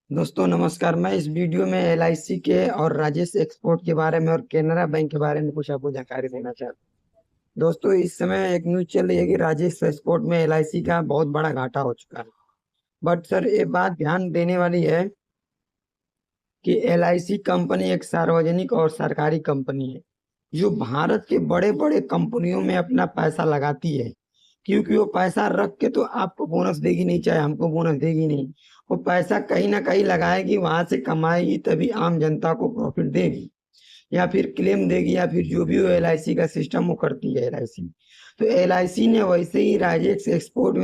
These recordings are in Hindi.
दोस्तों नमस्कार। मैं इस वीडियो में एलआईसी के और राजेश एक्सपोर्ट के बारे में और केनरा बैंक के बारे में कुछ आपको जानकारी देना चाहता हूँ। दोस्तों इस समय एक न्यूज चल रही है कि राजेश एक्सपोर्ट में एलआईसी का बहुत बड़ा घाटा हो चुका है। बट सर ये बात ध्यान देने वाली है कि एलआईसी कंपनी एक सार्वजनिक और सरकारी कंपनी है जो भारत के बड़े बड़े कंपनियों में अपना पैसा लगाती है, क्योंकि वो पैसा रख के तो आपको बोनस देगी नहीं, चाहे हमको बोनस देगी नहीं। वो पैसा कहीं ना कहीं लगाएगी, वहां से कमाएगी, तभी आम जनता को प्रॉफिट देगी या फिर क्लेम देगी या फिर जो भी वो एलआईसी का सिस्टम वो करती है एलआईसी। तो एलआईसी ने वैसे ही राजेश एक्सपोर्ट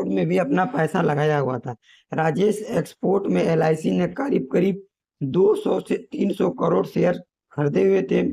में भी अपना पैसा लगाया हुआ था। राजेश एक्सपोर्ट में एलआईसी ने करीब करीब 200 से 300 करोड़ शेयर खरीदे हुए थे,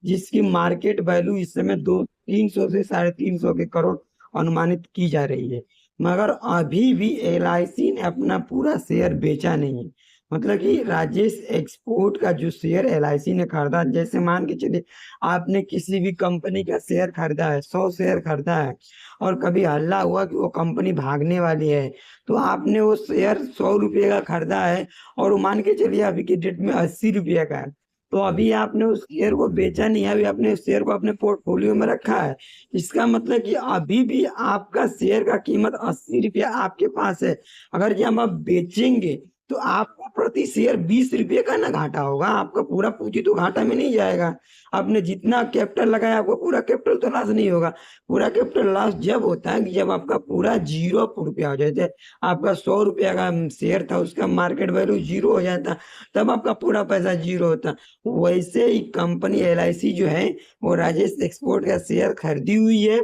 जिसकी मार्केट वैल्यू इस समय 300 से 350 के करोड़ अनुमानित की जा रही है। मगर अभी भी एलआईसी ने अपना पूरा शेयर बेचा नहीं है। मतलब कि राजेश एक्सपोर्ट का जो शेयर एलआईसी ने खरीदा, जैसे मान के चलिए आपने किसी भी कंपनी का शेयर खरीदा है, 100 शेयर खरीदा है, और कभी हल्ला हुआ कि वो कंपनी भागने वाली है, तो आपने वो शेयर 100 रुपये का खरीदा है और वो मान के चलिए अभी की डेट में 80 रुपये का है। तो अभी आपने उस शेयर को बेचा नहीं है, अभी आपने उस शेयर को अपने पोर्टफोलियो में रखा है। इसका मतलब कि अभी भी आपका शेयर का कीमत 80 रुपया आपके पास है। अगर जब आप बेचेंगे तो आपको प्रति शेयर 20 रुपये का ना घाटा होगा, आपका पूरा पूंजी तो घाटा में नहीं जाएगा। आपने जितना कैपिटल लगाया आपको पूरा कैपिटल तो लॉस नहीं होगा। पूरा कैपिटल लॉस जब होता है कि जब आपका पूरा 0 रुपया हो जाए। आपका 100 रुपया का शेयर था, उसका मार्केट वैल्यू 0 हो जाता, तब आपका पूरा पैसा 0 होता। वैसे ही कंपनी एलआईसी जो है वो राजेश एक्सपोर्ट का शेयर खरीदी हुई है,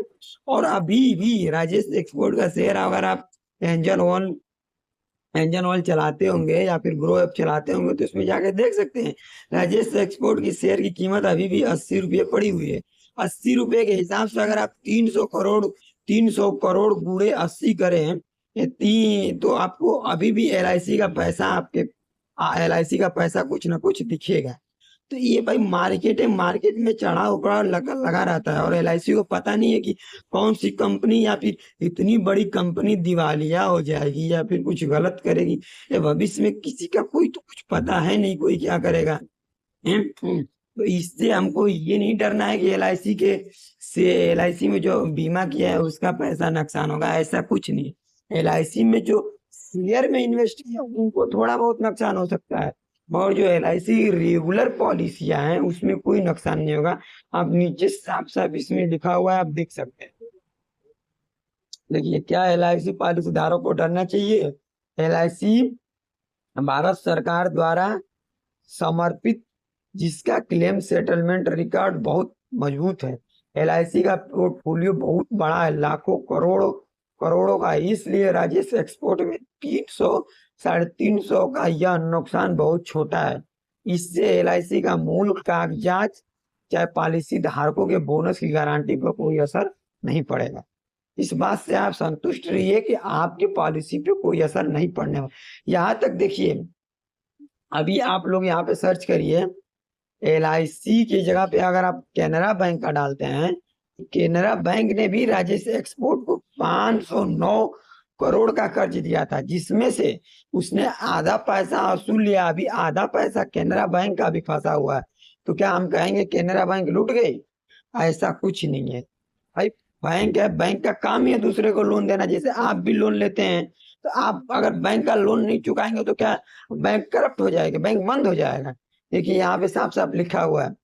और अभी भी राजेश एक्सपोर्ट का शेयर अगर आप एंजल वन इंजन ऑयल चलाते होंगे या फिर ग्रो ऐप चलाते होंगे तो इसमें जाके देख सकते हैं राजेश एक्सपोर्ट की शेयर की कीमत अभी भी 80 रुपये पड़ी हुई है। 80 रुपये के हिसाब से अगर आप 300 करोड़, 300 करोड़ गुणे 80 करें, ये तीन तो आपको अभी भी एलआईसी का पैसा आपके एलआईसी का पैसा कुछ ना कुछ दिखेगा। तो ये भाई मार्केट है, मार्केट में चढ़ाव उतार लगा रहता है, और एलआईसी को पता नहीं है कि कौन सी कंपनी या फिर इतनी बड़ी कंपनी दिवालिया हो जाएगी या फिर कुछ गलत करेगी। ये भविष्य में किसी का कोई तो कुछ पता है नहीं, कोई क्या करेगा। तो इससे हमको ये नहीं डरना है कि एलआईसी के से एलआईसी में जो बीमा किया है उसका पैसा नुकसान होगा, ऐसा कुछ नहीं। एलआईसी में जो शेयर में इन्वेस्ट किया उनको थोड़ा बहुत नुकसान हो सकता है, और जो एलआईसी रेगुलर पॉलिसियां हैं उसमें कोई नुकसान नहीं होगा। आप नीचे साफ साफ इसमें लिखा हुआ है, आप देख सकते हैं। देखिए क्या एलआईसी पॉलिसी धारक को डरना चाहिए। एलआईसी भारत सरकार द्वारा समर्पित, जिसका क्लेम सेटलमेंट रिकॉर्ड बहुत मजबूत है। एलआईसी का पोर्टफोलियो बहुत बड़ा है, लाखों करोड़ों करोड़ों का, इसलिए राजेश एक्सपोर्ट में 300 350 का यह नुकसान बहुत छोटा है। इससे एलआईसी का मूल कागजात चाहे पॉलिसी धारकों के बोनस की गारंटी पर कोई असर नहीं पड़ेगा। इस बात से आप संतुष्ट रहिए कि आपकी पॉलिसी पे कोई असर नहीं पड़ने वाला। यहाँ तक देखिए, अभी आप लोग यहाँ पे सर्च करिए, एलआईसी की जगह पे अगर आप कैनरा बैंक का डालते हैं, कैनरा बैंक ने भी राजेश एक्सपोर्ट को 509 करोड़ का कर्ज दिया था, जिसमें से उसने आधा पैसा वसूल लिया, अभी आधा पैसा कैनरा बैंक का भी फंसा हुआ है। तो क्या हम कहेंगे कैनरा बैंक लूट गई? ऐसा कुछ नहीं है भाई। बैंक है, बैंक का काम ही है दूसरे को लोन देना, जैसे आप भी लोन लेते हैं। तो आप अगर बैंक का लोन नहीं चुकाएंगे तो क्या बैंक करप्ट हो जाएगा, बैंक बंद हो जाएगा? देखिए यहाँ पे साफ साफ लिखा हुआ है,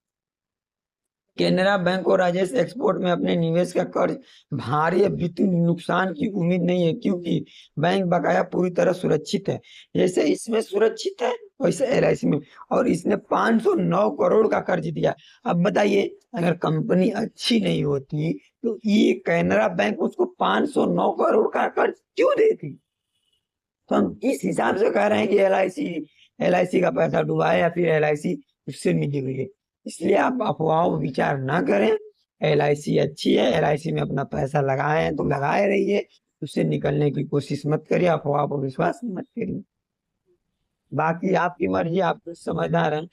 केनरा बैंक और राजेश एक्सपोर्ट में अपने निवेश का कर्ज भारी वित्तीय नुकसान की उम्मीद नहीं है, क्योंकि बैंक बकाया पूरी तरह सुरक्षित है। जैसे इसमें सुरक्षित है वैसे एलआईसी में, और इसने 509 करोड़ का कर्ज दिया। अब बताइए अगर कंपनी अच्छी नहीं होती तो ये कैनरा बैंक उसको 509 करोड़ का कर्ज क्यों देती? तो हम इस हिसाब से कह रहे हैं कि एलआईसी का पैसा डुबा है या फिर एलआईसी उससे मिली हुई है। इसलिए आप अफवाहों पर विचार ना करें। एलआईसी अच्छी है, एलआईसी में अपना पैसा लगाए हैं तो लगाए रहिए, उससे निकलने की कोशिश मत करिए, अफवाह पर विश्वास मत करिए। बाकी आपकी मर्जी, आप तो समझदार हैं।